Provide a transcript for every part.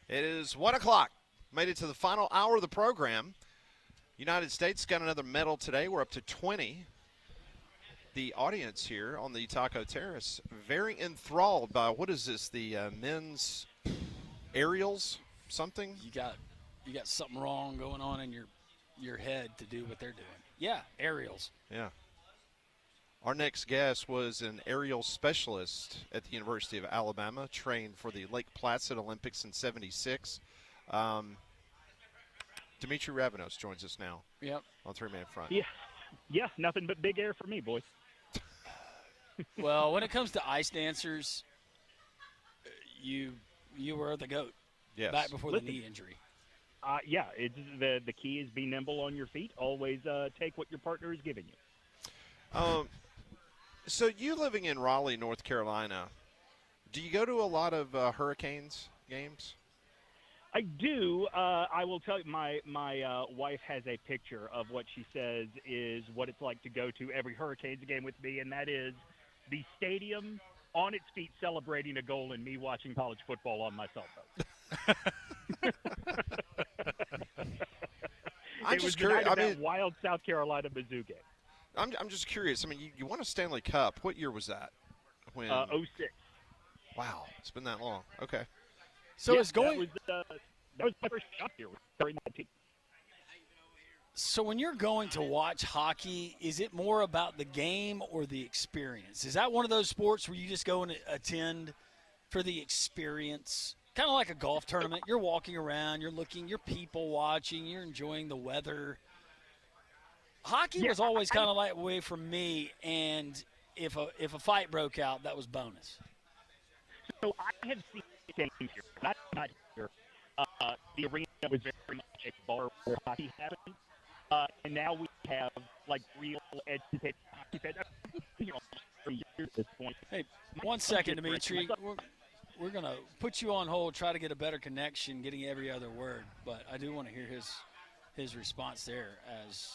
It is 1 o'clock. Made it to the final hour of the program. United States got another medal today. We're up to 20. The audience here on the Taco Terrace very enthralled by, what is this, the men's aerials something? You got something wrong going on in your head to do what they're doing. Yeah, aerials. Yeah. Our next guest was an aerial specialist at the University of Alabama, trained for the Lake Placid Olympics in '76. Dimitri Ravenos joins us now. Yep. On three-man front. Yeah, nothing but big air for me, boys. Well, when it comes to ice dancers, you were the GOAT. Yes. Back before the knee injury. It's the key is be nimble on your feet. Always take what your partner is giving you. So you living in Raleigh, North Carolina, do you go to a lot of Hurricanes games? I do. I will tell you, my wife has a picture of what she says is what it's like to go to every Hurricanes game with me, and that is the stadium on its feet celebrating a goal and me watching college football on my cell phone. I'm just curious. That wild South Carolina Mizzou game. I'm just curious. I mean, you won a Stanley Cup. What year was that? When? 06. Wow, it's been that long. Okay. So yeah, it's going. That was my first shot here. So when you're going to watch hockey, is it more about the game or the experience? Is that one of those sports where you just go and attend for the experience? Kind of like a golf tournament. You're walking around, you're looking, you're people watching, you're enjoying the weather. Hockey was always kind of like way for me, and if a fight broke out, that was bonus. So I have seen things here, not here. The arena was very much a bar where hockey happened, and now we have like real educated hockey fans. For years at this point. Hey, 1 second, Dimitri. We're going to put you on hold, try to get a better connection, getting every other word. But I do want to hear his response there as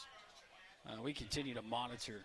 we continue to monitor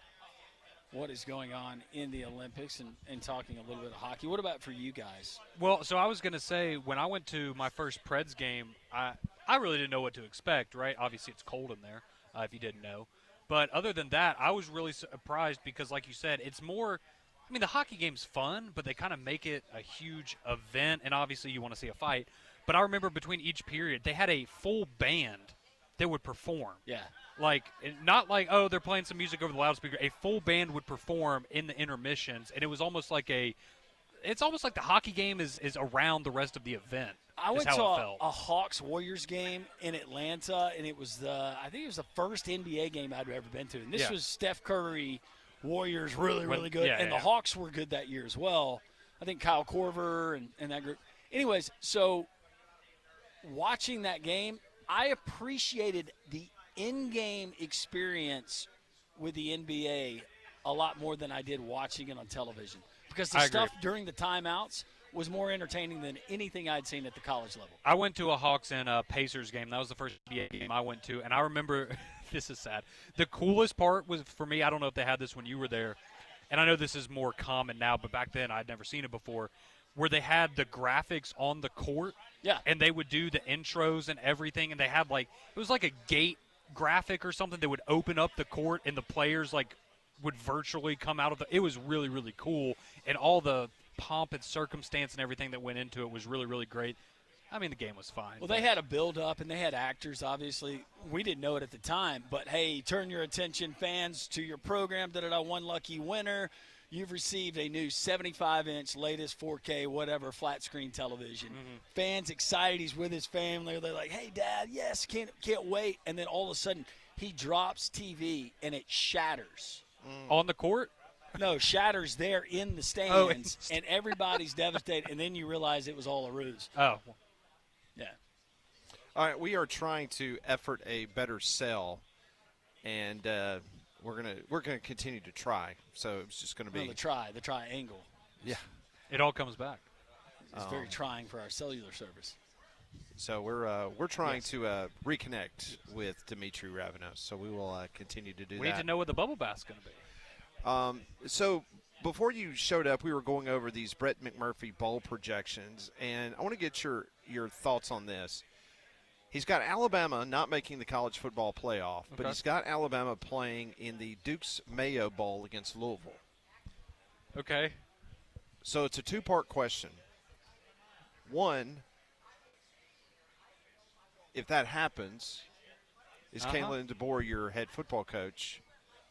what is going on in the Olympics and talking a little bit of hockey. What about for you guys? Well, so I was going to say, when I went to my first Preds game, I really didn't know what to expect, right? Obviously, it's cold in there, if you didn't know. But other than that, I was really surprised because, like you said, it's more – I mean, the hockey game's fun, but they kind of make it a huge event, and obviously you want to see a fight. But I remember between each period, they had a full band that would perform. Yeah. Like, not like, oh, they're playing some music over the loudspeaker. A full band would perform in the intermissions, and it was almost like it's almost like the hockey game is around the rest of the event. I went to a Hawks-Warriors game in Atlanta, and it was I think it was the first NBA game I'd ever been to. And this was Steph Curry, Warriors, really, really good. The Hawks were good that year as well. I think Kyle Korver and that group. Anyways, so watching that game, I appreciated the in-game experience with the NBA a lot more than I did watching it on television. Because the stuff during the timeouts was more entertaining than anything I'd seen at the college level. I went to a Hawks and Pacers game. That was the first NBA game I went to. And I remember – this is sad. The coolest part was, for me, I don't know if they had this when you were there, and I know this is more common now, but back then I'd never seen it before, where they had the graphics on the court. Yeah. And they would do the intros and everything, and they had it was like a gate graphic or something that would open up the court, and the players would virtually come out of it was really, really cool, and all the pomp and circumstance and everything that went into it was really, really great. I mean, the game was fine. Well, they had a build-up, and they had actors, obviously. We didn't know it at the time, but, hey, turn your attention, fans, to your program. One lucky winner. You've received a new 75-inch, latest 4K, whatever, flat-screen television. Mm-hmm. Fans excited. He's with his family. They're like, hey, Dad, yes, can't wait. And then all of a sudden, he drops TV, and it shatters. On the court? No, shatters there in the stands, and everybody's devastated. And then you realize it was all a ruse. Oh, yeah. All right, we are trying to effort a better sell, and we're gonna continue to try. So it's just going to be the triangle. Yeah, it all comes back. It's very trying for our cellular service. So we're trying to reconnect with Dimitri Ravenos. So we will continue to do that. We need to know what the bubble bath's going to be. So before you showed up, we were going over these Brett McMurphy bowl projections, and I want to get your thoughts on this. He's got Alabama not making the college football playoff, but he's got Alabama playing in the Duke's Mayo Bowl against Louisville. Okay. So it's a two-part question. One, if that happens, is Kalen DeBoer your head football coach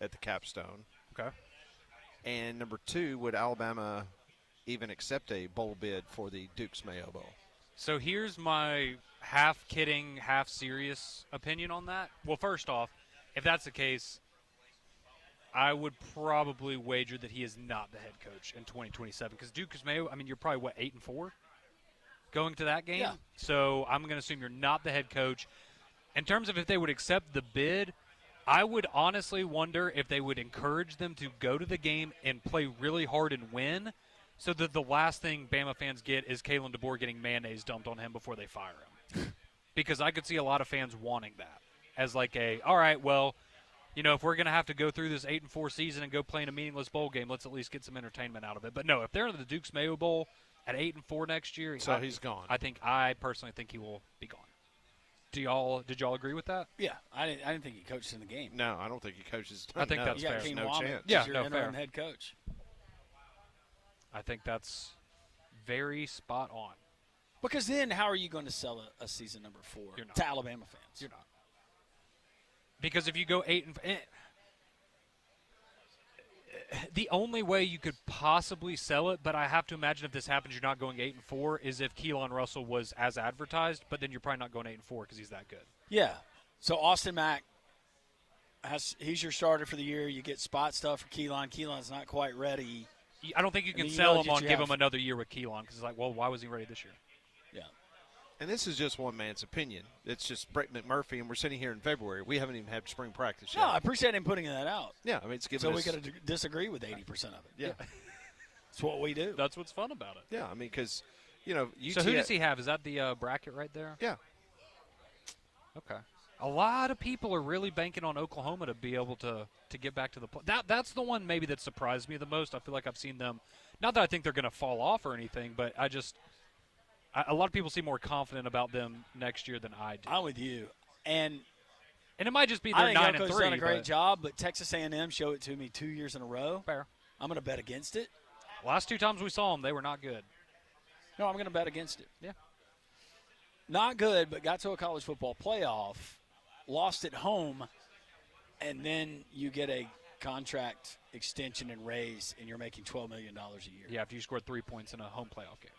at the capstone? Okay. And number two, would Alabama even accept a bowl bid for the Duke's Mayo Bowl? So here's my half kidding, half serious opinion on that. Well, first off, if that's the case, I would probably wager that he is not the head coach in 2027 because Duke's Mayo, I mean, you're probably, what, 8-4 going to that game? Yeah. So I'm going to assume you're not the head coach. In terms of if they would accept the bid, I would honestly wonder if they would encourage them to go to the game and play really hard and win so that the last thing Bama fans get is Kalen DeBoer getting mayonnaise dumped on him before they fire him. Because I could see a lot of fans wanting that as like all right, well, you know, if we're going to have to go through this 8-4 season and go play in a meaningless bowl game, let's at least get some entertainment out of it. But no, if they're in the Duke's Mayo Bowl at 8-4 next year, so he's gone. I personally think he will be gone. Did y'all agree with that? Yeah, I didn't think he coached in the game. No, I don't think he coaches. I think that's fair. No chance. Yeah, your no, interim fair. head coach. I think that's very spot on. Because then, how are you going to sell a season number 4 to Alabama fans? You're not. Because if you go 8 and the only way you could possibly sell it, but I have to imagine if this happens, you're not going 8-4, is if Keelan Russell was as advertised. But then you're probably not going 8-4 because he's that good. Yeah. So Austin Mack, he's your starter for the year. You get spot stuff for Keelan. Keelan's not quite ready. I don't think you can sell him on give him another year with Keelan because it's like, well, why was he ready this year? Yeah. And this is just one man's opinion. It's just Brett McMurphy, and we're sitting here in February. We haven't even had spring practice yet. No, I appreciate him putting that out. Yeah, I mean, it's given so us, we could disagree with 80% of it. Yeah. That's what we do. That's what's fun about it. Yeah, I mean, because, you know, So who does he have? Is that the bracket right there? Yeah. Okay. A lot of people are really banking on Oklahoma to be able to get back to the play. That's the one maybe that surprised me the most. I feel like I've seen them. Not that I think they're going to fall off or anything, but a lot of people seem more confident about them next year than I do. I'm with you. And it might just be they're 9-3. I think Elko's done a great job, but Texas A&M showed it to me 2 years in a row. Fair. I'm going to bet against it. Last 2 times we saw them, they were not good. No, I'm going to bet against it. Yeah. Not good, but got to a college football playoff, lost at home, and then you get a contract extension and raise, and you're making $12 million a year. Yeah, after you scored 3 points in a home playoff game.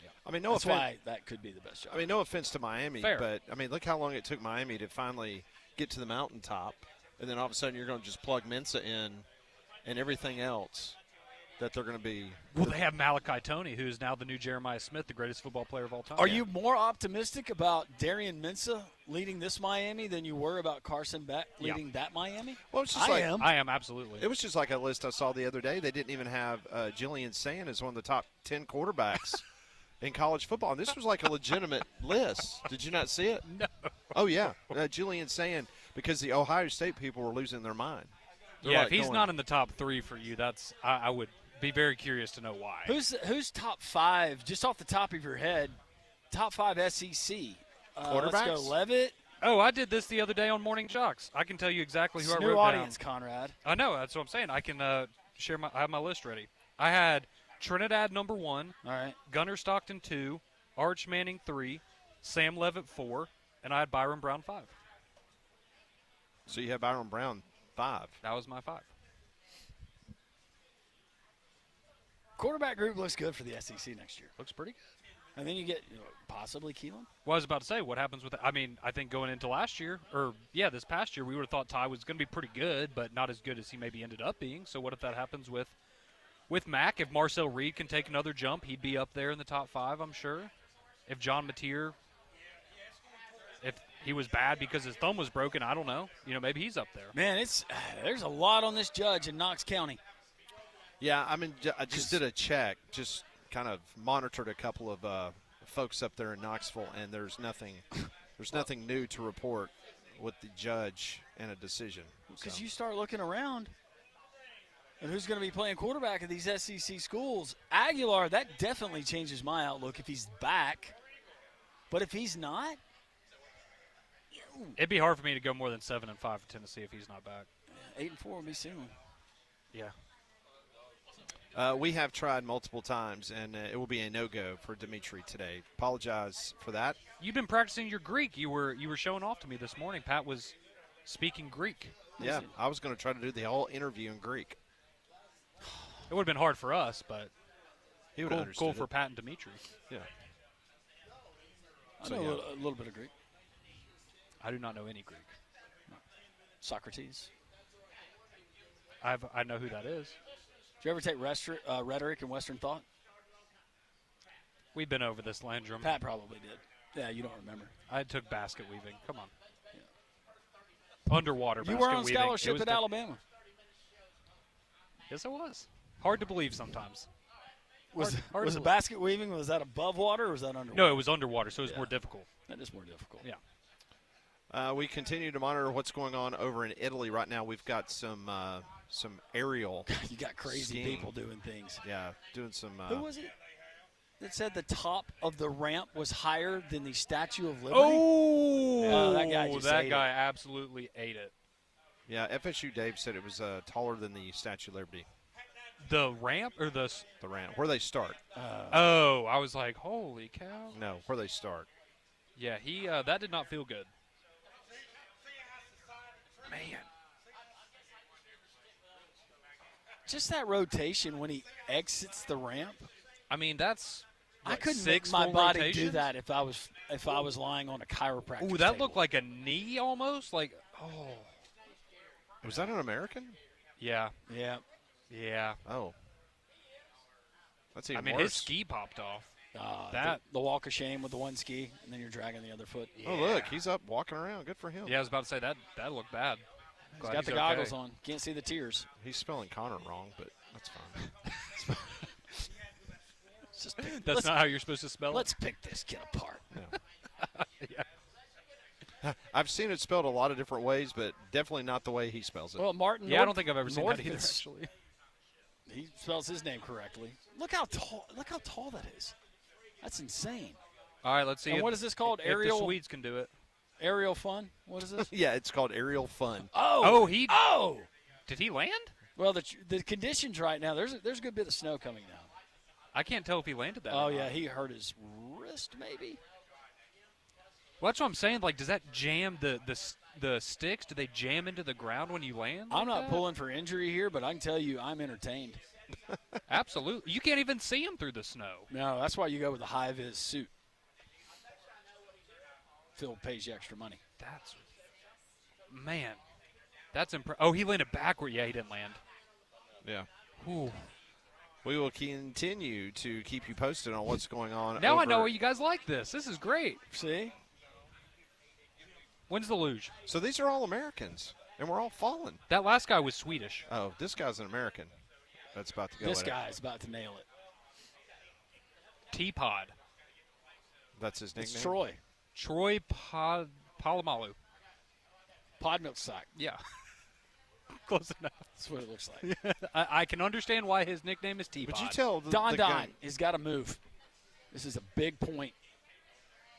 Yeah. I mean, That's why that could be the best job. I mean, no offense to Miami, Fair. but, I mean, look how long it took Miami to finally get to the mountaintop, and then all of a sudden you're going to just plug Mensa in and everything else that they're going to be. Well, they have Malachi Toney, who is now the new Jeremiah Smith, the greatest football player of all time. Are you more optimistic about Darian Mensah leading this Miami than you were about Carson Beck leading that Miami? Well, it's just I am, absolutely. It was just like a list I saw the other day. They didn't even have Jillian Sand as one of the top 10 quarterbacks in college football. And this was like a legitimate list. Did you not see it? No. Oh, yeah. Jillian Sand, because the Ohio State people were losing their mind. They're if he's not in the top 3 for you, I would be very curious to know why. Who's top 5, just off the top of your head, top 5 SEC? Quarterbacks? Let's go Levitt. Oh, I did this the other day on Morning Jocks. I can tell you exactly who I wrote new audience, down. Conrad. I know. That's what I'm saying. I can I have my list ready. I had Trinidad number 1. All right. Gunnar Stockton 2. Arch Manning 3. Sam Levitt 4. And I had Byron Brown 5. So you have Byron Brown 5. That was my 5. Quarterback group looks good for the SEC next year. Looks pretty good. And then you get possibly Keelan. Well, I was about to say, what happens with that? I mean, I think going into last year, this past year, we would have thought Ty was going to be pretty good, but not as good as he maybe ended up being. So what if that happens with Mac? If Marcel Reed can take another jump, he'd be up there in the top 5, I'm sure. If John Mateer, if he was bad because his thumb was broken, I don't know. Maybe he's up there. Man, there's a lot on this judge in Knox County. Yeah, I mean, I just did a check, just kind of monitored a couple of folks up there in Knoxville, and there's nothing new to report with the judge and a decision. Because you start looking around, And who's going to be playing quarterback at these SEC schools? Aguilar, that definitely changes my outlook if he's back. But if he's not, it'd be hard for me to go more than 7-5 for Tennessee if he's not back. 8-4 will be soon. Yeah. We have tried multiple times, and it will be a no-go for Dimitri today. Apologize for that. You've been practicing your Greek. You were showing off to me this morning. Pat was speaking Greek. Yeah, I was going to try to do the whole interview in Greek. It would have been hard for us, but He would have understood cool it. for Pat and Dimitri. Yeah. I know a little bit of Greek. I do not know any Greek. Socrates. I know who that is. Did you ever take rhetoric and Western thought? We've been over this, Landrum. Pat probably did. Yeah, you don't remember. I took basket weaving. Come on. Yeah. Underwater You basket were on weaving. scholarship at Alabama. Yes, I was. Hard to believe sometimes. Was hard the to basket weaving, was that above water or was that underwater? No, it was underwater, so it was more difficult. That is more difficult. Yeah. We continue to monitor what's going on over in Italy right now. We've got some aerial. You got crazy skiing. people doing things. Yeah, doing some. Who was it that said the top of the ramp was higher than the Statue of Liberty? Oh, that guy just ate it. Absolutely ate it. Yeah, FSU Dave said it was taller than the Statue of Liberty. The ramp or the ramp, where they start. I was like, holy cow. No, where they start. Yeah, he that did not feel good. Man. Just that rotation when he exits the ramp. I mean, that's I couldn't six make my full body rotations? do that if I was lying on a chiropractor. Ooh, that looked like a knee almost. Like, oh. Was that an American? Yeah. Yeah. Yeah. Oh. That's even I mean, worse. his ski popped off. The walk of shame with the one ski, and then you're dragging the other foot. Oh, look, he's up walking around. Good for him. Yeah, I was about to say that looked bad. He's got the goggles on. Can't see the tears. He's spelling Connor wrong, but that's fine. That's not how you're supposed to spell it. Let's pick this kid apart. Yeah. I've seen it spelled a lot of different ways, but definitely not the way he spells it. Well, Martin. Yeah, I don't think I've ever seen that either, actually. He spells his name correctly. Look how tall that is. That's insane. All right, let's see. And what is this called? If Aerial. the Swedes can do it. Aerial fun. What is this? Yeah, it's called aerial fun. Oh. Oh. Did he land? Well, the conditions right now. There's a good bit of snow coming down. I can't tell if he landed that. Oh or yeah, not. he hurt his wrist maybe. Well, that's what I'm saying. Like, does that jam the sticks? Do they jam into the ground when you land? I'm like not that? pulling for injury here, but I can tell you I'm entertained. Absolutely. You can't even see him through the snow. No, that's why you go with the high-vis suit. Phil pays you extra money. That's impressive. Oh, he landed backward. Yeah, he didn't land. Yeah. Ooh. We will continue to keep you posted on what's going on. Now I know why you guys like this. This is great. See? When's the luge? So these are all Americans, and we're all falling. That last guy was Swedish. Oh, this guy's an American. That's about to go. This at it. guy's about to nail it. T-Pod. That's his nickname. It's Troy. Troy Polamalu. Pod milk sack. Yeah. Close enough. That's what it looks like. I can understand why his nickname is T-Pod. Would you tell the Don guy? has got to move. This is a big point.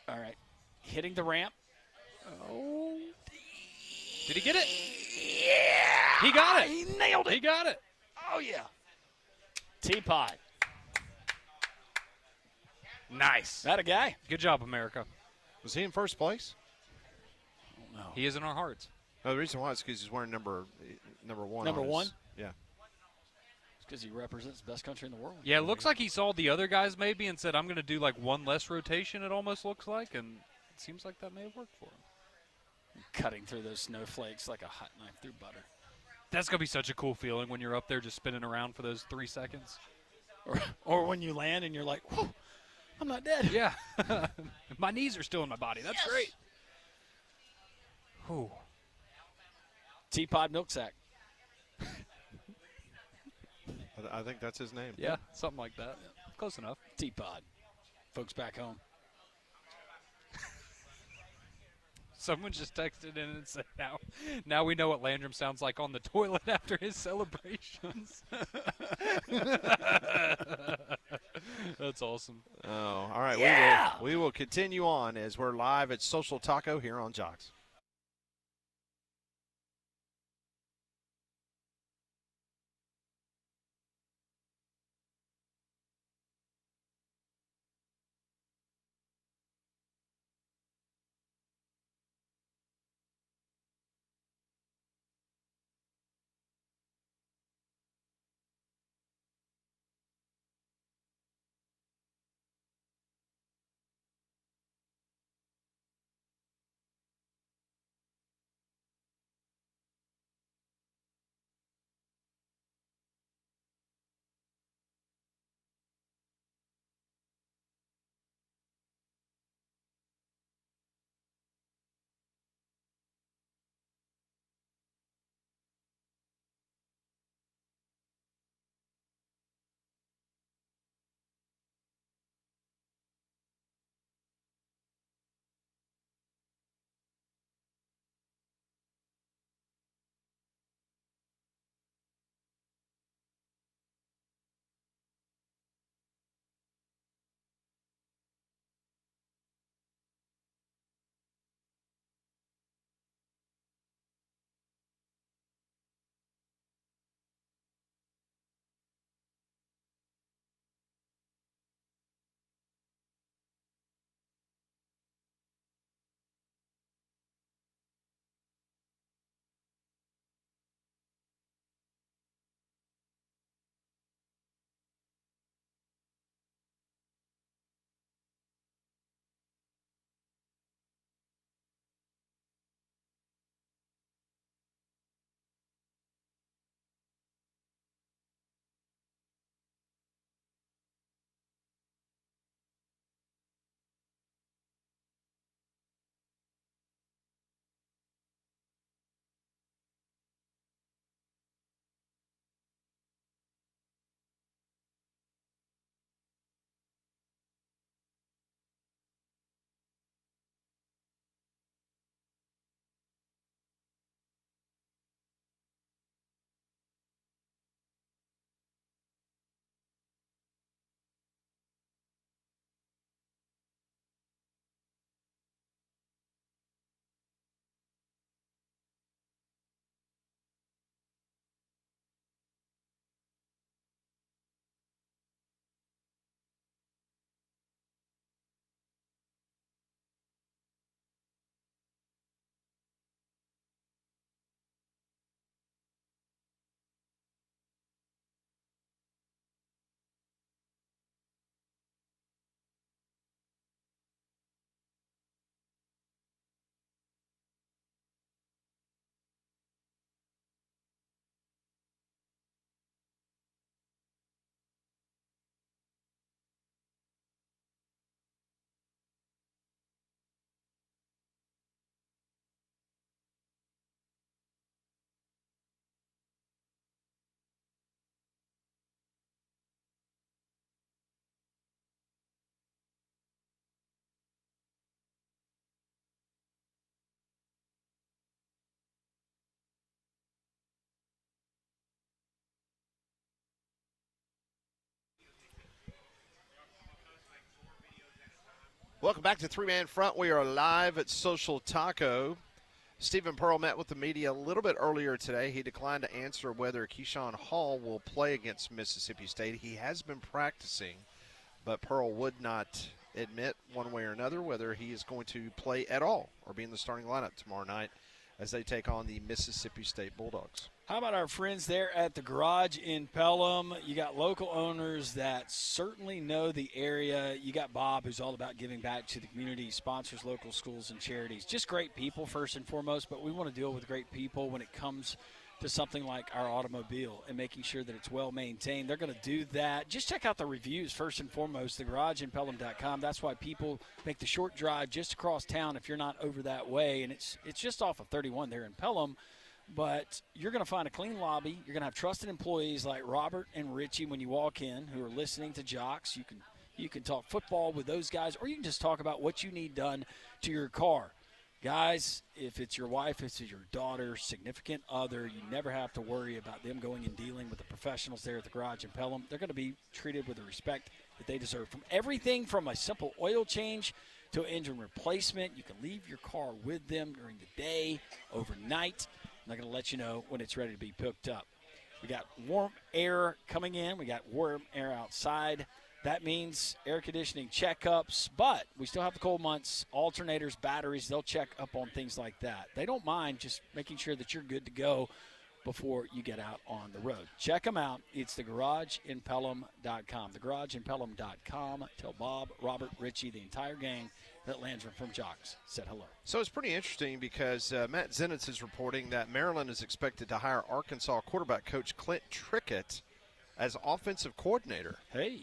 All right. Hitting the ramp. Oh. Did he get it? Yeah. He got it. He nailed it. He got it. Oh, yeah. Teapot. Nice. That a guy? Good job, America. Was he in first place? I don't know. He is in our hearts. No, the reason why is because he's wearing number one. Number on his- one? Yeah. It's because he represents the best country in the world. Yeah, it looks like he saw the other guys maybe and said, I'm going to do like one less rotation, it almost looks like. And it seems like that may have worked for him. Cutting through those snowflakes like a hot knife through butter. That's going to be such a cool feeling when you're up there just spinning around for those 3 seconds. Or when you land and you're like, whoa, I'm not dead. Yeah. My knees are still in my body. That's great. Whew. Teapot milk sack. I think that's his name. Yeah, something like that. Close enough. Teapot. Folks back home. Someone just texted in and said, now we know what Landrum sounds like on the toilet after his celebrations. That's awesome. Oh, all right. Yeah! We will continue on as we're live at Social Taco here on Jocks. Welcome back to Three Man Front. We are live at Social Taco. Stephen Pearl met with the media a little bit earlier today. He declined to answer whether Keyshawn Hall will play against Mississippi State. He has been practicing, but Pearl would not admit one way or another whether he is going to play at all or be in the starting lineup tomorrow night as they take on the Mississippi State Bulldogs. How about our friends there at the Garage in Pelham? You got local owners that certainly know the area. You got Bob, who's all about giving back to the community, sponsors local schools and charities. Just great people first and foremost, but we want to deal with great people when it comes to something like our automobile and making sure that it's well maintained. They're going to do that. Just check out the reviews first and foremost, thegarageinpelham.com. That's why people make the short drive just across town if you're not over that way. And it's just off of 31 there in Pelham. But you're going to find a clean lobby. You're going to have trusted employees like Robert and Richie when you walk in who are listening to Jocks. You can talk football with those guys, or you can just talk about what you need done to your car. Guys, if it's your wife, if it's your daughter, significant other, you never have to worry about them going and dealing with the professionals there at the garage in Pelham. They're going to be treated with the respect that they deserve. From everything from a simple oil change to an engine replacement, you can leave your car with them during the day, overnight. And they're going to let you know when it's ready to be picked up. We got warm air coming in. We got warm air outside. That means air conditioning checkups, but we still have the cold months, alternators, batteries. They'll check up on things like that. They don't mind just making sure that you're good to go before you get out on the road. Check them out. It's thegarageinpelham.com. Thegarageinpelham.com. Tell Bob, Robert, Richie, the entire gang that Landrum from Jocks said hello. So it's pretty interesting because Matt Zenitz is reporting that Maryland is expected to hire Arkansas quarterback coach Clint Trickett as offensive coordinator. Hey.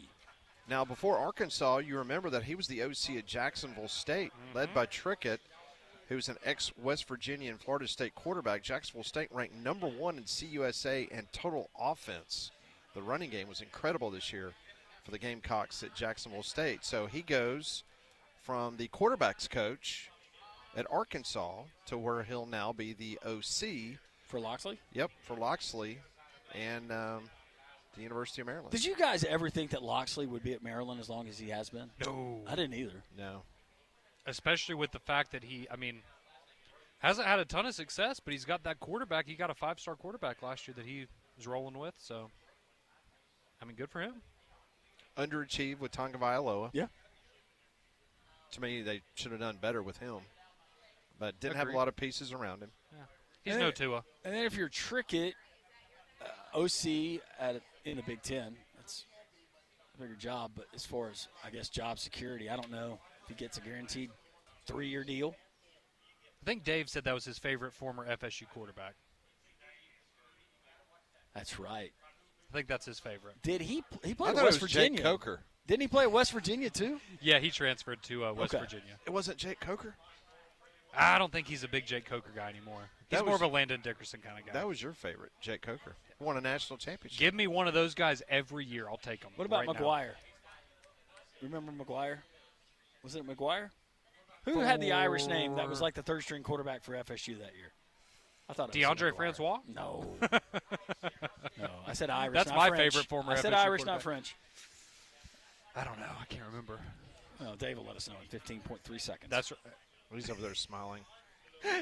Now, before Arkansas, you remember that he was the OC at Jacksonville State, led by Trickett, who's an ex-West Virginia and Florida State quarterback. Jacksonville State ranked number 1 in CUSA and total offense. The running game was incredible this year for the Gamecocks at Jacksonville State. So he goes from the quarterback's coach at Arkansas to where he'll now be the OC. For Loxley? Yep, for Loxley and the University of Maryland. Did you guys ever think that Loxley would be at Maryland as long as he has been? No. I didn't either. No. Especially with the fact that he, hasn't had a ton of success, but he's got that quarterback. He got a 5-star quarterback last year that he was rolling with. So, good for him. Underachieved with Tonga Vailoa. Yeah. To me, they should have done better with him. But didn't have a Agreed. lot of pieces around him. Yeah. He's no Tua. And then if you're Trickett, OC in the Big Ten, that's a bigger job. But as far as, I guess, job security, I don't know if he gets a guaranteed 3-year deal. I think Dave said that was his favorite former FSU quarterback. That's right. I think that's his favorite. Did he I play at thought West it was Virginia? Jake Coker. Didn't he play at West Virginia too? Yeah, he transferred to West Okay. Virginia. It wasn't Jake Coker? I don't think he's a big Jake Coker guy anymore. He's That more was- of a Landon Dickerson kind of guy. That was your favorite, Jake Coker. Won a national championship. Give me one of those guys every year. I'll take him. What about right now. McGuire? Remember McGuire? Was it McGuire? Who had the Irish name that was like the third-string quarterback for FSU that year? I thought it was DeAndre McGuire. Francois? No. No, I said Irish, That's not my French. favorite former I said FSU Irish, not quarterback. French. I don't know. I can't remember. Oh, Dave will let us know in 15.3 seconds. That's He's over there smiling.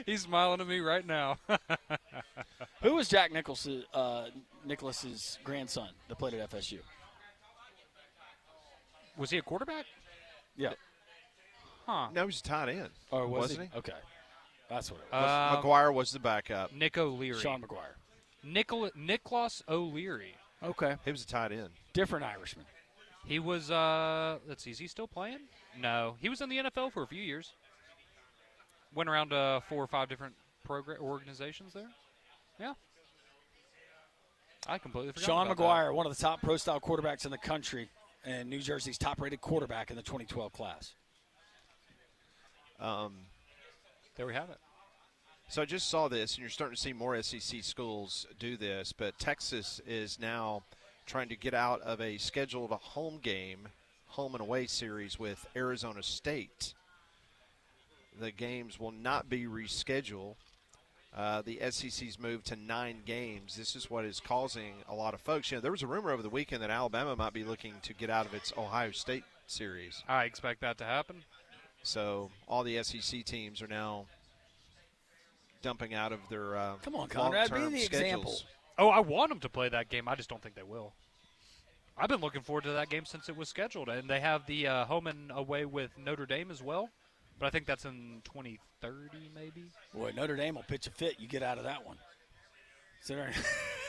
He's smiling at me right now. Who was Jack Nicholas's grandson that played at FSU? Was he a quarterback? Yeah. Huh. No, he's a tight end. Or was wasn't he? Okay. That's what it was. McGuire was the backup. Nick O'Leary. Sean McGuire. Nicholas O'Leary. Okay. He was a tight end. Different Irishman. He was, let's see, is he still playing? No. He was in the NFL for a few years. Went around 4 or 5 different organizations there. Yeah. I completely forgot Sean about McGuire, one of the top pro-style quarterbacks in the country, and New Jersey's top-rated quarterback in the 2012 class. that. There we have it. So I just saw this, and you're starting to see more SEC schools do this, but Texas is now trying to get out of a scheduled home and away series with Arizona State. The games will not be rescheduled. The SEC's moved to 9 games. This is what is causing a lot of folks. There was a rumor over the weekend that Alabama might be looking to get out of its Ohio State series. I expect that to happen. So all the SEC teams are now dumping out of their Come on, Conrad, be long-term the schedules. example. Oh, I want them to play that game. I just don't think they will. I've been looking forward to that game since it was scheduled, and they have the home and away with Notre Dame as well. But I think that's in 2030, maybe. Boy, Notre Dame will pitch a fit. You get out of that one. Considering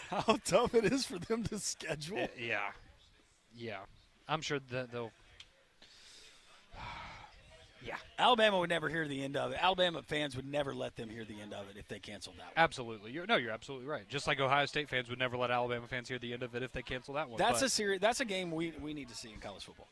how tough it is for them to schedule. Yeah. I'm sure that they'll. Yeah. Alabama would never hear the end of it. Alabama fans would never let them hear the end of it if they canceled that one. Absolutely. You're absolutely right. Just like Ohio State fans would never let Alabama fans hear the end of it if they cancel that one. That's a game we need to see in college football.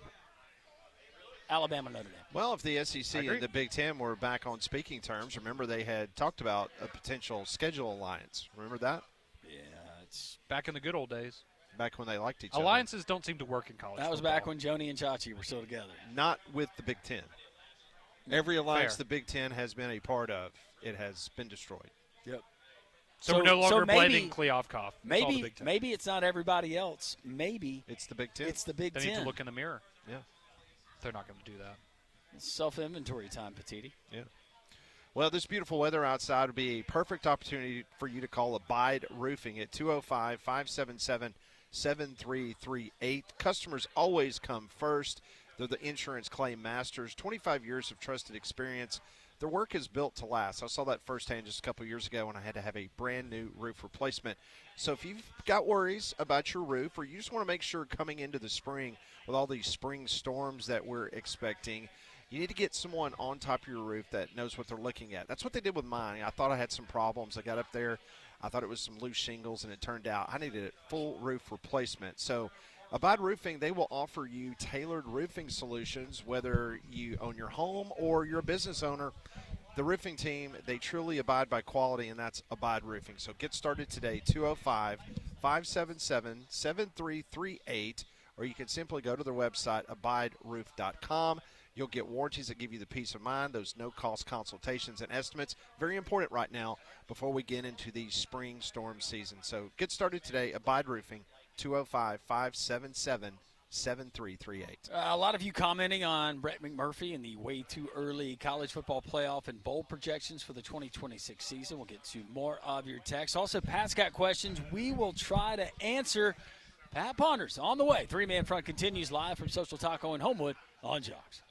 Alabama, Notre Dame. Well, if the SEC and the Big Ten were back on speaking terms, remember they had talked about a potential schedule alliance. Remember that? Yeah, it's back in the good old days. Back when they liked each other. Alliances don't seem to work in college that was football. back when Joni and Chachi were still together. Not with the Big Ten. Every alliance Fair. the Big Ten has been a part of, it has been destroyed. Yep. So we're no longer maybe, blaming Kleofkoff. It's all the Big Ten. Maybe it's not everybody else. Maybe It's the Big Ten. it's the Big They Ten. need to look in the mirror. Yeah. They're not going to do that. Self-inventory time, Petiti. Yeah. Well, this beautiful weather outside would be a perfect opportunity for you to call Abide Roofing at 205-577-7338. Customers always come first. They're the insurance claim masters, 25 years of trusted experience. Their work is built to last. I saw that firsthand just a couple years ago when I had to have a brand new roof replacement. So if you've got worries about your roof, or you just want to make sure coming into the spring with all these spring storms that we're expecting, you need to get someone on top of your roof that knows what they're looking at. That's what they did with mine. I thought I had some problems. I got up there. I thought it was some loose shingles, and it turned out I needed a full roof replacement. So Abide Roofing, they will offer you tailored roofing solutions, whether you own your home or you're a business owner. The roofing team, they truly abide by quality, and that's Abide Roofing. So get started today, 205-577-7338, or you can simply go to their website, abideroof.com. You'll get warranties that give you the peace of mind, those no-cost consultations and estimates. Very important right now before we get into the spring storm season. So get started today, Abide Roofing, 205-577-7338. A lot of you commenting on Brett McMurphy and the way too early college football playoff and bowl projections for the 2026 season. We'll get to more of your texts. Also, Pat's got questions we will try to answer. Pat Ponders on the way. Three-Man Front continues live from Social Taco in Homewood on Jocks.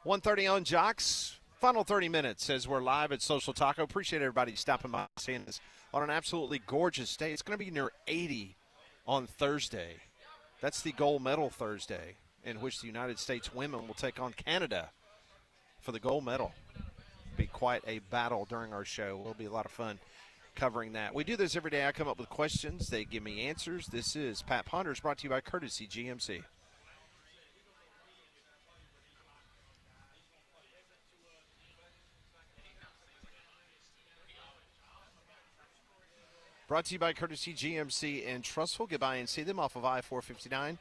1:30 on Jocks. Final 30 minutes as we're live at Social Taco. Appreciate everybody stopping by, seeing us on an absolutely gorgeous day. It's going to be near 80 on Thursday. That's the gold medal Thursday, in which the United States women will take on Canada for the gold medal. Be quite a battle during our show. It'll be a lot of fun covering that. We do this every day. I come up with questions. They give me answers. This is Pat Ponders, brought to you by Courtesy GMC. Brought to you by Courtesy GMC in Trussville. Get by and see them off of I-459,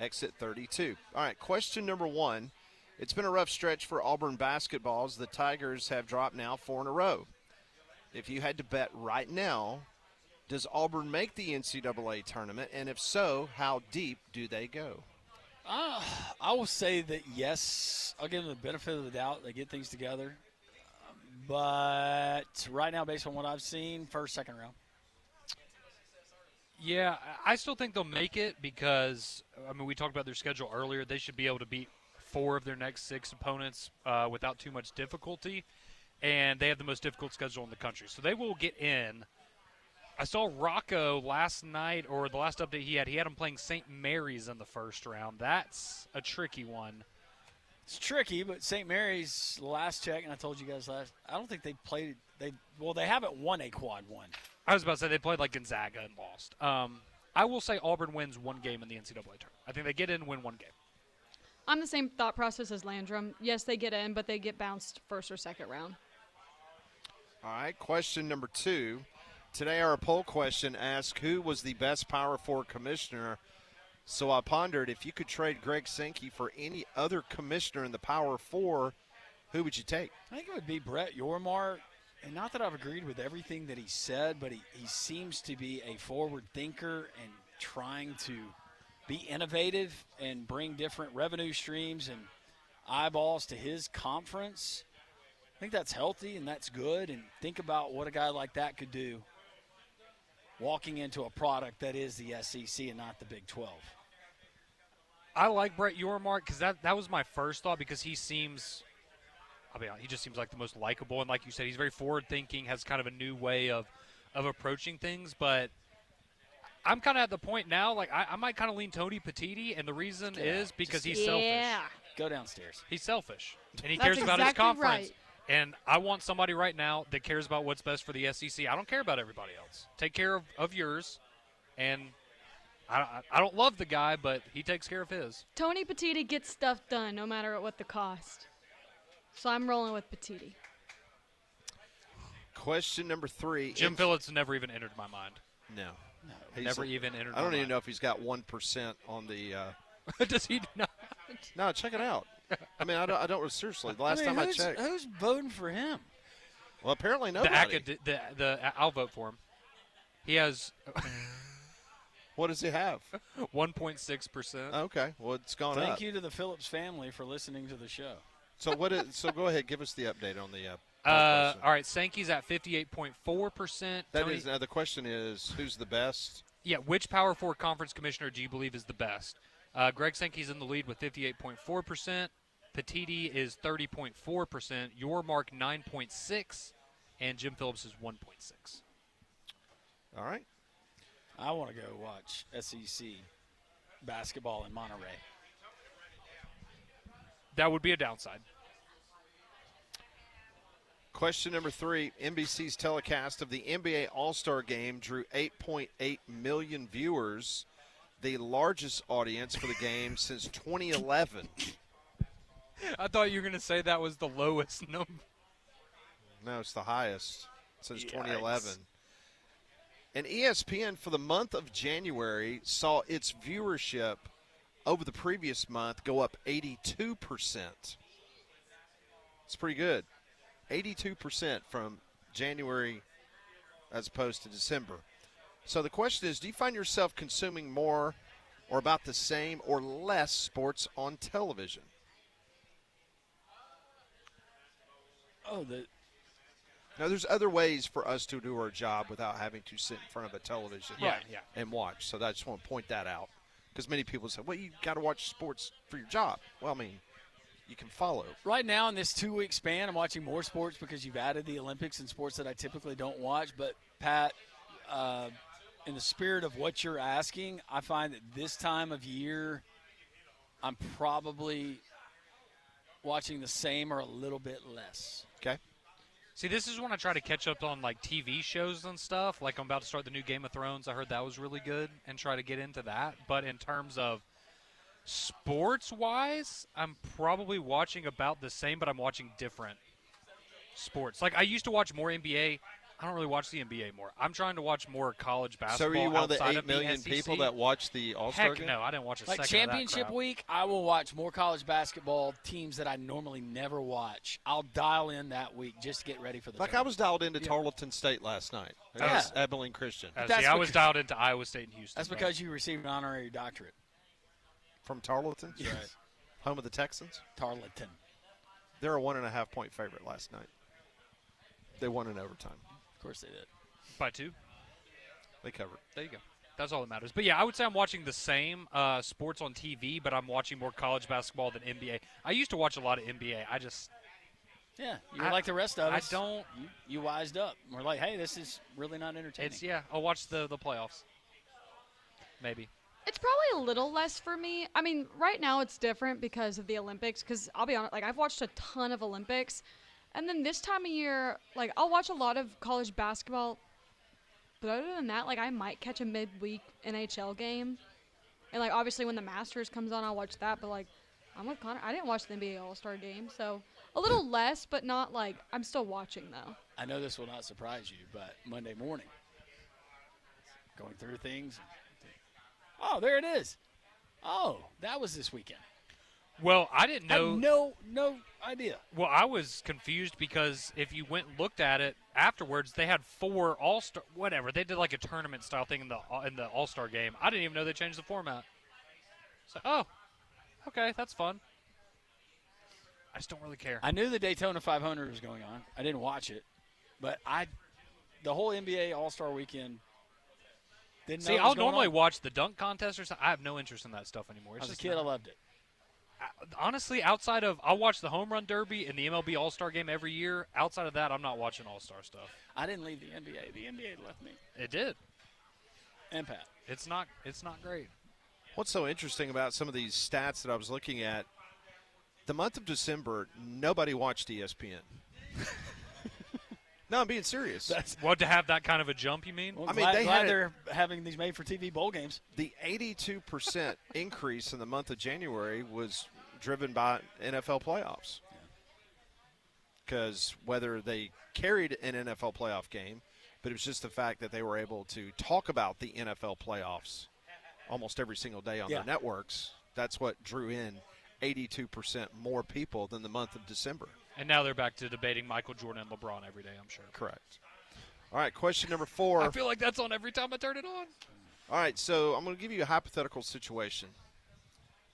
exit 32. All right, question number 1. It's been a rough stretch for Auburn basketballs. The Tigers have dropped now 4 in a row. If you had to bet right now, does Auburn make the NCAA tournament? And if so, how deep do they go? I will say that yes. I'll give them the benefit of the doubt. They get things together. But right now, based on what I've seen, first, second round. Yeah, I still think they'll make it because, I mean, we talked about their schedule earlier. They should be able to beat 4 of their next 6 opponents without too much difficulty, and they have the most difficult schedule in the country. So they will get in. I saw Rocco last night, or the last update he had them playing St. Mary's in the first round. That's a tricky one. It's tricky, but St. Mary's, last check, and I told you guys I don't think they played – they haven't won a quad one. I was about to say they played like Gonzaga and lost. I will say Auburn wins 1 game in the NCAA tournament. I think they get in and win 1 game. I'm the same thought process as Landrum. Yes, they get in, but they get bounced first or second round. All right, question number 2. Today our poll question asked who was the best Power 4 commissioner. So I pondered, if you could trade Greg Sankey for any other commissioner in the Power 4, who would you take? I think it would be Brett Yormark. And not that I've agreed with everything that he said, but he seems to be a forward thinker and trying to be innovative and bring different revenue streams and eyeballs to his conference. I think that's healthy and that's good. And think about what a guy like that could do walking into a product that is the SEC and not the Big 12. I like Brett Yormark because that was my first thought because he seems – I mean, he just seems like the most likable, and like you said, he's very forward-thinking, has kind of a new way of approaching things. But I'm kind of at the point now, like I might kind of lean Tony Petitti, and the reason is because he's selfish. Go downstairs. He's selfish, and he That's cares about his exactly conference. right. And I want somebody right now that cares about what's best for the SEC. I don't care about everybody else. Take care of yours, and I don't love the guy, but he takes care of his. Tony Petitti gets stuff done no matter what the cost. So I'm rolling with Petitti. Question number 3. Jim Phillips never even entered my mind. No. Never even entered I don't my even mind. know if he's got 1% on the Does he not? No, check it out. I mean, I don't seriously. The last time I checked. Who's voting for him? Well, apparently nobody. I'll vote for him. He has What does he have? 1.6%. Okay, well, it's gone up. Thank you to the Phillips family for listening to the show. So so go ahead, give us the update on the all right, Sankey's at 58.4%. Now the question is, who's the best? Yeah, which Power 4 conference commissioner do you believe is the best? Greg Sankey's in the lead with 58.4%. Petitti is 30.4%. Yormark 9.6%. And Jim Phillips is 1.6%. All right. I want to go watch SEC basketball in Monterey. That would be a downside. Question number 3. NBC's telecast of the NBA All-Star Game drew 8.8 million viewers, the largest audience for the game since 2011. I thought you were going to say that was the lowest number. No, it's the highest since 2011. And ESPN for the month of January saw its viewership over the previous month go up 82%. It's pretty good. 82% from January as opposed to December. So the question is, do you find yourself consuming more or about the same or less sports on television? Now, there's other ways for us to do our job without having to sit in front of a television and watch. So I just want to point that out. Because many people say, well, you got to watch sports for your job. Well, I mean, you can follow. Right now in this 2-week span, I'm watching more sports because you've added the Olympics and sports that I typically don't watch. But, Pat, in the spirit of what you're asking, I find that this time of year I'm probably watching the same or a little bit less. Okay. See, this is when I try to catch up on, like, TV shows and stuff. Like, I'm about to start the new Game of Thrones. I heard that was really good and try to get into that. But in terms of sports-wise, I'm probably watching about the same, but I'm watching different sports. Like, I used to watch more NBA. I don't really watch the NBA more. I'm trying to watch more college basketball. So are you one of the outside 8 million SEC. people that watch the All-Star Heck game? no, I didn't watch a Like second championship of that crap. week, I will watch more college basketball teams that I normally never watch. I'll dial in that week just to get ready for the Like I tournament. was dialed into Tarleton State last night. Against Abilene Christian. That's See, I was because- dialed into Iowa State and Houston. That's because you received an honorary doctorate. From Tarleton? Yes. Right. Home of the Texans? Tarleton. They're a 1.5-point favorite last night. They won in overtime. Of course they did. By 2. They covered. There you go. That's all that matters. But, yeah, I would say I'm watching the same sports on TV, but I'm watching more college basketball than NBA. I used to watch a lot of NBA. I just Yeah, you're like the rest of I us. don't. You wised up. We're like, hey, this is really not entertaining. It's I'll watch the playoffs. Maybe. It's probably a little less for me. I mean, right now it's different because of the Olympics. Because I'll be honest, like I've watched a ton of Olympics, and then this time of year, like I'll watch a lot of college basketball. But other than that, like I might catch a midweek NHL game, and like obviously when the Masters comes on, I'll watch that. But like I'm with Connor, I didn't watch the NBA All-Star game, so a little less, but not like I'm still watching though. I know this will not surprise you, but Monday morning, going through things. Oh, there it is. Oh, that was this weekend. Well, I didn't I know. had no idea. Well, I was confused because if you went and looked at it afterwards, they had 4 All-Star, whatever. They did like a tournament style thing in the All-Star game. I didn't even know they changed the format. So, oh, okay, that's fun. I just don't really care. I knew the Daytona 500 was going on. I didn't watch it, but the whole NBA All-Star weekend. Didn't know See, it was I'll going normally on. watch the dunk contest or something. I have no interest in that stuff anymore. It's As a just kid, I not- loved it. honestly, outside of I'll watch the Home Run Derby and the MLB All-Star Game every year. Outside of that, I'm not watching All-Star stuff. I didn't leave the NBA. The NBA left me. It did. And Pat. It's not great. What's so interesting about some of these stats that I was looking at, the month of December, nobody watched ESPN. No, I'm being serious. What, to have that kind of a jump, you mean? Well, I mean, glad, they glad had it- they're having these made-for-TV bowl games. The 82% increase in the month of January was driven by NFL playoffs. Because whether they carried an NFL playoff game, but it was just the fact that they were able to talk about the NFL playoffs almost every single day on Yeah. their networks. That's what drew in 82% more people than the month of December. And now they're back to debating Michael Jordan and LeBron every day, I'm sure. Correct. All right, question number 4. I feel like that's on every time I turn it on. All right, so I'm going to give you a hypothetical situation.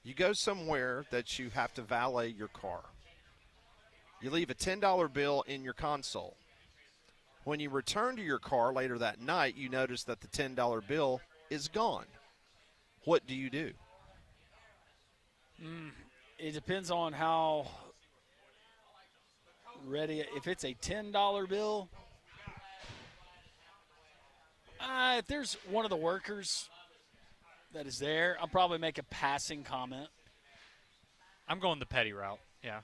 You go somewhere that you have to valet your car. You leave a $10 bill in your console. When you return to your car later that night, you notice that the $10 bill is gone. What do you do? It depends on how ready. If it's a $10 bill, if there's one of the workers that is there, I'll probably make a passing comment. I'm going the petty route. Yeah.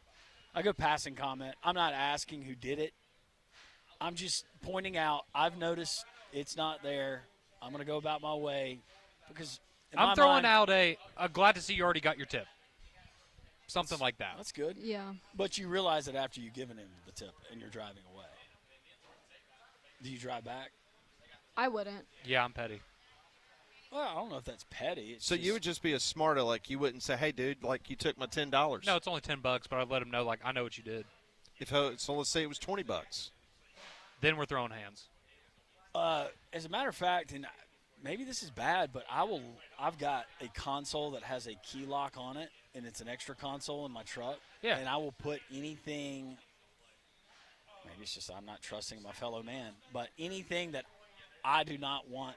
I go passing comment. I'm not asking who did it. I'm just pointing out I've noticed it's not there. I'm going to go about my way because in my I'm throwing mind, out a glad to see you already got your tip. Something like that. That's good. Yeah. But you realize it after you've given him the tip and you're driving away. Do you drive back? I wouldn't. Yeah, I'm petty. Well, I don't know if that's petty. It's So you would just be a smarter, like you wouldn't say, "Hey, dude, like you took my $10." No, it's only $10, but I'd let him know, like, I know what you did. So let's say it was $20. Then we're throwing hands. as a matter of fact, and maybe this is bad, but I've got a console that has a key lock on it, and it's an extra console in my truck. Yeah. And I will put anything. Maybe it's just I'm not trusting my fellow man, but anything that I do not want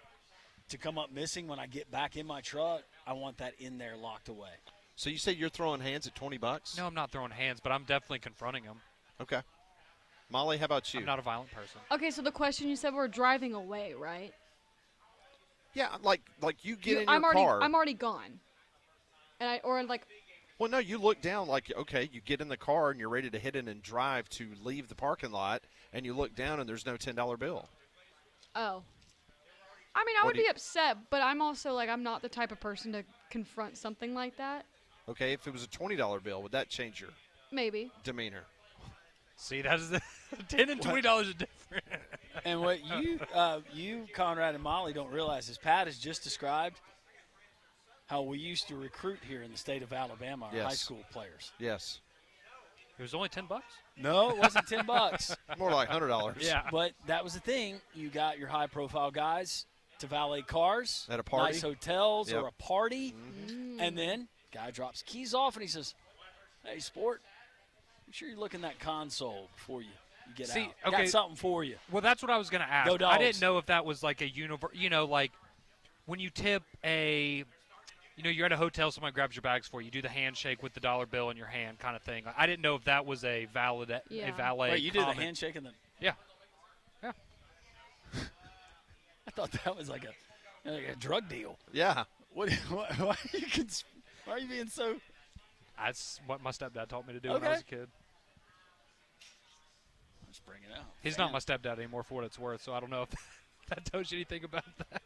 to come up missing when I get back in my truck, I want that in there locked away. So you say you're throwing hands at $20? No, I'm not throwing hands, but I'm definitely confronting him. Okay. Molly, how about you? I'm not a violent person. Okay, so the question you said we're driving away, right? Yeah, like you get in your car. I'm already gone. And Well, no, you look down like, okay, you get in the car and you're ready to hit it and drive to leave the parking lot, and you look down and there's no $10 bill. Oh. I mean, I would be upset, but I'm also I'm not the type of person to confront something like that. Okay, if it was a $20 bill, would that change your Maybe. demeanor? See, that is $10 and $20 is different. And what you, Conrad and Molly, don't realize is Pat has just described how we used to recruit here in the state of Alabama our high school players. Yes. It was only $10. No, it wasn't $10. More like $100. Yeah. But that was the thing. You got your high-profile guys to valet cars At a party. nice hotels Yep. or a party, Mm. and then guy drops keys off and he says, "Hey, sport, make sure you look in that console before you get See, out. okay. Got something for you." Well, that's what I was going to ask. Go Dogs. I didn't know if that was like a like when you tip you're at a hotel, someone grabs your bags for you, do the handshake with the dollar bill in your hand kind of thing. I didn't know if that was a valet Wait, you did the comment. handshake and then Yeah. I thought that was like a drug deal. Yeah. Why are you being so? That's what my stepdad taught me to do when I was a kid. Let's bring it out. He's not my stepdad anymore for what it's worth, so I don't know if that tells you anything about that.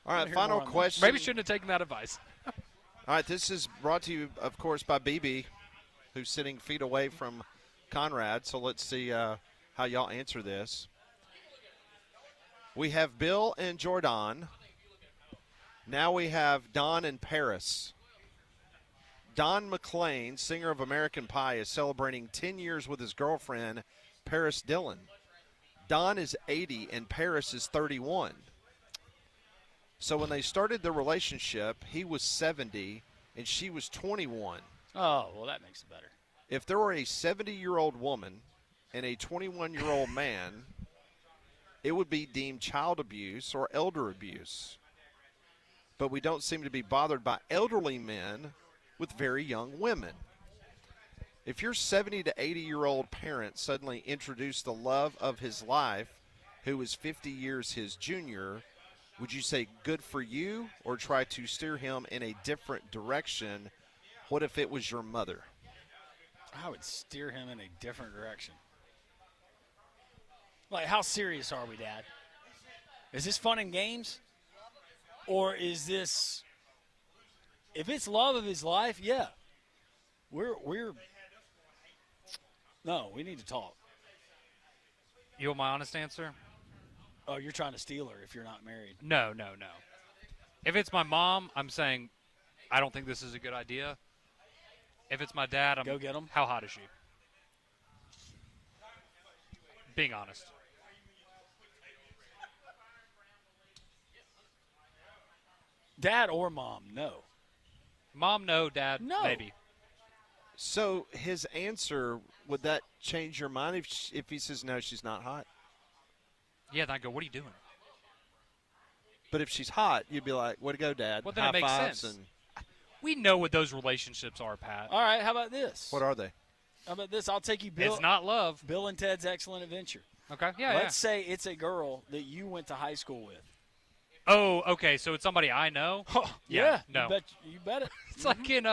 All right, hear final more on that. question. Maybe shouldn't have taken that advice. All right, this is brought to you, of course, by BB, who's sitting feet away from Conrad. So let's see how y'all answer this. We have Bill and Jordan. Now we have Don and Paris. Don McLean, singer of American Pie, is celebrating 10 years with his girlfriend, Paris Dillon. Don is 80 and Paris is 31. So when they started their relationship, he was 70 and she was 21. Oh, well, that makes it better. If there were a 70-year-old woman and a 21-year-old man, it would be deemed child abuse or elder abuse. But we don't seem to be bothered by elderly men with very young women. If your 70 to 80-year-old parent suddenly introduced the love of his life, who is 50 years his junior, would you say good for you or try to steer him in a different direction? What if it was your mother? I would steer him in a different direction. Like, how serious are we, Dad? Is this fun and games? Or is this, if it's love of his life, yeah. No, we need to talk. You want my honest answer? Oh, you're trying to steal her if you're not married. No. If it's my mom, I'm saying I don't think this is a good idea. If it's my dad, I'm Go get him. How hot is she? Being honest. Dad or mom, no. Mom, no. Dad, No. maybe. So his answer, would that change your mind if he says, no, she's not hot? Yeah, then I go, what are you doing? But if she's hot, you'd be like, way to go, Dad. Well, then High it makes fives. sense. And We know what those relationships are, Pat. All right, how about this? what are they? How about this? I'll take you, Bill. It's not love. Bill and Ted's Excellent Adventure. Okay, yeah, Let's say it's a girl that you went to high school with. Oh, okay, so it's somebody I know? Yeah, no. You bet it. It's like in,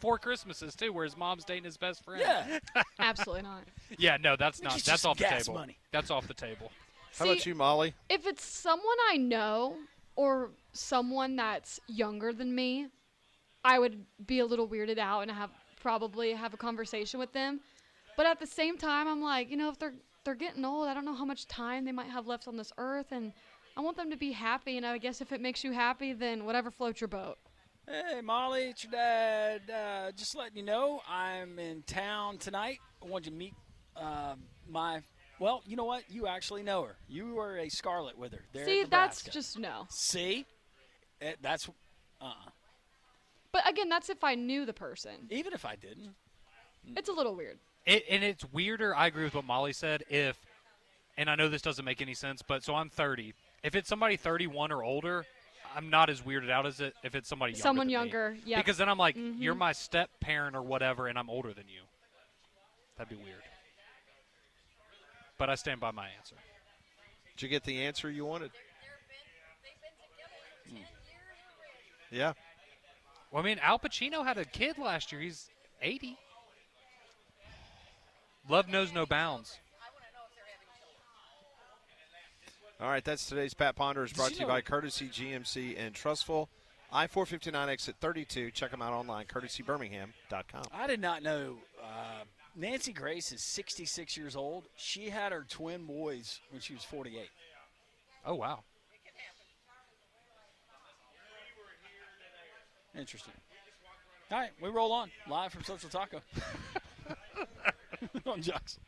Four Christmases, too, where his mom's dating his best friend. Yeah. Absolutely not. Yeah, no, that's not. It's That's just off the gas table. money. That's off the table. How about See, you, Molly? If it's someone I know or someone that's younger than me, I would be a little weirded out and probably have a conversation with them. But at the same time, I'm like, if they're getting old, I don't know how much time they might have left on this earth, and I want them to be happy. And I guess if it makes you happy, then whatever floats your boat. Hey, Molly, it's your dad. Just letting you know, I'm in town tonight. I want you to meet well, you know what? You actually know her. You were a Scarlet with her there See, at that's Nebraska. just no. See? That's But again, that's if I knew the person. even if I didn't. It's a little weird. And it's weirder. I agree with what Molly said. And I know this doesn't make any sense, but so I'm 30. If it's somebody 31 or older, I'm not as weirded out as it if it's somebody younger. Someone than younger, me. yeah. Because then I'm like, you're my step parent or whatever, and I'm older than you. That'd be weird. But I stand by my answer. Did you get the answer you wanted? They've been together 10 years already. Yeah. Well, I mean, Al Pacino had a kid last year. He's 80. Love knows no bounds. I want to know if they're having children. All right, that's today's Pat Ponders, brought to you by Courtesy GMC and Trustful. I-459 exit 32. Check them out online, courtesybirmingham.com. I did not know Nancy Grace is 66 years old. She had her twin boys when she was 48. Oh, wow. Interesting. All right, we roll on. Live from Social Taco. On Jocks.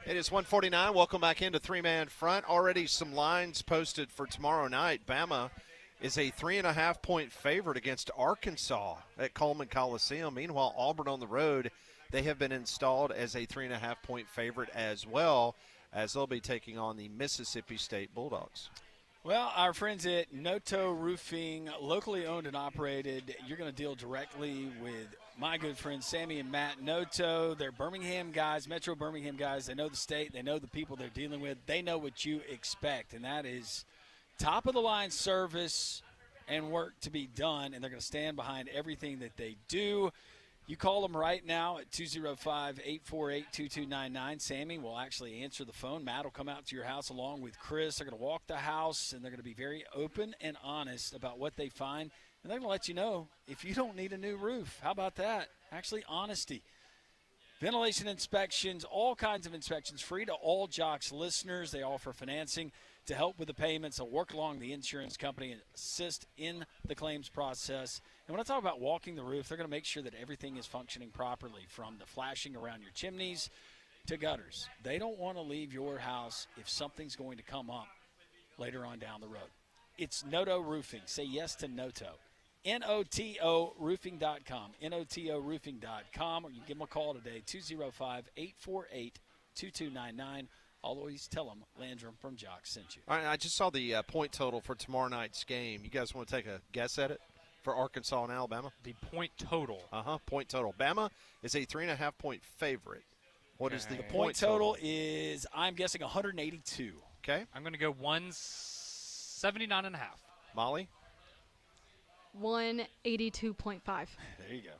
It is 1:49. Welcome back into three-man front. Already some lines posted for tomorrow night. Bama is a 3.5-point favorite against Arkansas at Coleman Coliseum. Meanwhile, Auburn on the road, they have been installed as a 3.5-point favorite as well, as they'll be taking on the Mississippi State Bulldogs. Well, our friends at Noto Roofing, locally owned and operated, you're going to deal directly with my good friends Sammy and Matt Noto. They're Birmingham guys, Metro Birmingham guys. They know the state. They know the people they're dealing with. They know what you expect, and that is top-of-the-line service and work to be done, and they're going to stand behind everything that they do. You call them right now at 205-848-2299. Sammy will actually answer the phone. Matt will come out to your house along with Chris. They're going to walk the house, and they're going to be very open and honest about what they find. And they're going to let you know if you don't need a new roof. How about that? Actually, honesty. Ventilation inspections, all kinds of inspections, free to all Jocks listeners. They offer financing to help with the payments. They'll work along the insurance company and assist in the claims process. And when I talk about walking the roof, they're going to make sure that everything is functioning properly, from the flashing around your chimneys to gutters. They don't want to leave your house if something's going to come up later on down the road. It's Noto Roofing. Say yes to Noto. Noto roofing.com. Noto roofing.com. Or you can give them a call today, 205-848-2299. Always tell them Landrum from Jocks sent you. All right, I just saw the point total for tomorrow night's game. You guys want to take a guess at it for Arkansas and Alabama? The point total. Point total. Bama is a 3.5-point favorite. What is the Point total is, I'm guessing, 182. Okay. I'm going to go 179.5. Molly? 182.5. There you go.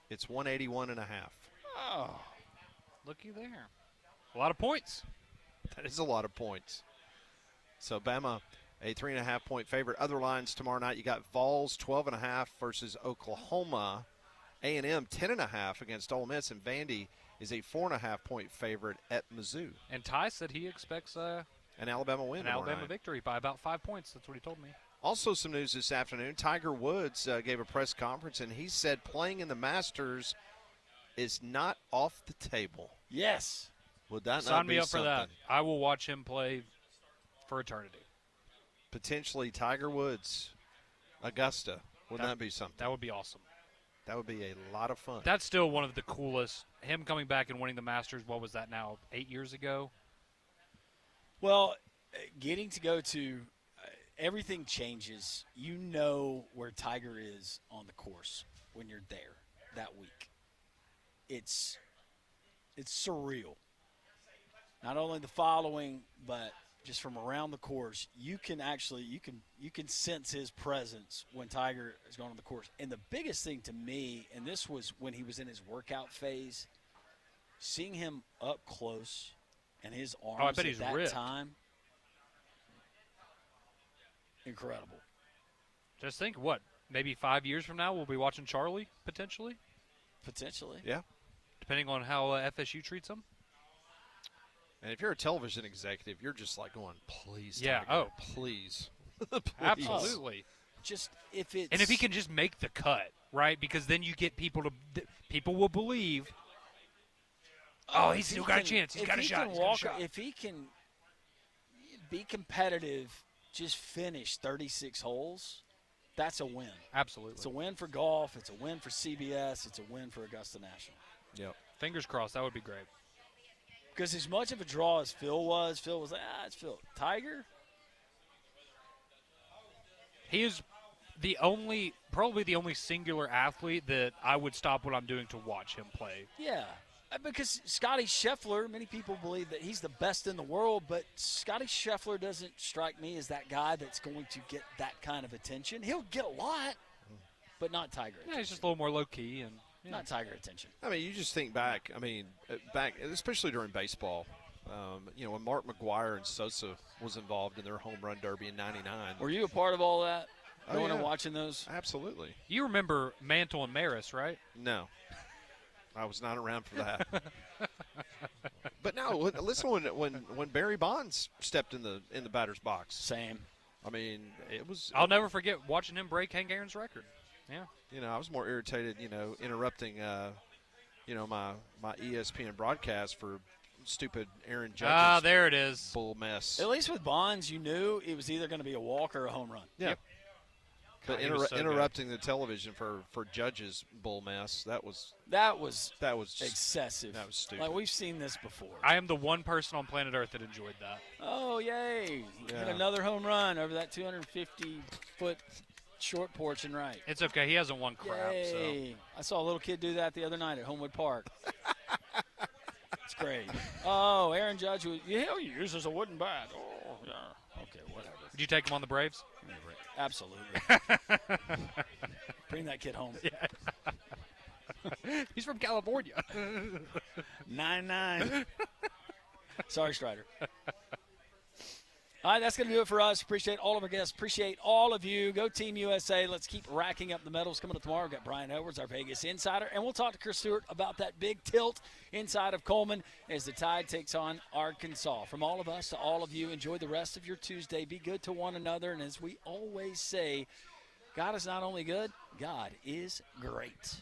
It's 181.5. Oh, looky there. A lot of points. That is a lot of points. So Bama, a 3.5-point favorite. Other lines tomorrow night, you got Vols 12.5 versus Oklahoma. A&M 10.5 against Ole Miss, and Vandy is a 4.5-point favorite at Mizzou. And Ty said he expects an Alabama win. an Alabama victory by about 5 points. That's what he told me. Also, some news this afternoon. Tiger Woods gave a press conference, and he said playing in the Masters is not off the table. Yes. Would that Sign not me be up something? for that. I will watch him play for eternity. Potentially Tiger Woods, Augusta. Wouldn't that be something? That would be awesome. That would be a lot of fun. That's still one of the coolest. Him coming back and winning the Masters, what was that now, 8 years ago? Well, getting to go to everything changes. You know where Tiger is on the course when you're there that week. It's surreal. Not only the following, but just from around the course, you can sense his presence when Tiger is going on the course. And the biggest thing to me, and this was when he was in his workout phase, seeing him up close and his arms I bet at he's that ripped. time, incredible. Just think, maybe 5 years from now we'll be watching Charlie, potentially? Potentially. Yeah. Depending on how FSU treats him? And if you're a television executive, you're just like going, please, Yeah, Tiger, please. Please. Absolutely. Just if it's And if he can just make the cut, right? Because then you get people will believe, he's still got a chance. He's got a shot. He's got a shot. If he can be competitive, just finish 36 holes, that's a win. Absolutely. It's a win for golf. It's a win for CBS. It's a win for Augusta National. Yep. Fingers crossed. That would be great. Because as much of a draw as Phil was like, it's Phil. Tiger? He is probably the only singular athlete that I would stop what I'm doing to watch him play. Yeah. Because Scotty Scheffler, many people believe that he's the best in the world, but Scotty Scheffler doesn't strike me as that guy that's going to get that kind of attention. He'll get a lot, but not Tiger attention. Yeah, he's just a little more low-key. And Not Tiger attention. I mean, you just think back. I mean, especially during baseball, when Mark McGwire and Sosa was involved in their home run derby in '99. Were you a part of all that? Oh, Going and yeah. watching those? Absolutely. You remember Mantle and Maris, right? No, I was not around for that. But no, listen when Barry Bonds stepped in the batter's box. Same. I mean, it was. I'll never forget watching him break Hank Aaron's record. Yeah. I was more irritated, interrupting, my ESPN broadcast for stupid Aaron Judge's there it is. bull mess. At least with Bonds, you knew it was either going to be a walk or a home run. Yeah. Yep. But He was so interrupting the television for Judge's bull mess, that was just, Excessive. that was stupid. Like, we've seen this before. I am the one person on planet Earth that enjoyed that. Oh, yay. Yeah. Hit another home run over that 250-foot short porch and right. It's okay. He hasn't won crap. So Yay. I saw a little kid do that the other night at Homewood Park. It's great. Oh, Aaron Judge, he uses a wooden bat. Oh, yeah. Okay, whatever. did you take him on the Braves? Absolutely. Bring that kid home. He's from California. 9-9. Sorry, Strider. All right, that's going to do it for us. Appreciate all of our guests. Appreciate all of you. Go Team USA. Let's keep racking up the medals. Coming up tomorrow, we've got Brian Edwards, our Vegas insider, and we'll talk to Chris Stewart about that big tilt inside of Coleman as the Tide takes on Arkansas. From all of us to all of you, enjoy the rest of your Tuesday. Be good to one another, and as we always say, God is not only good, God is great.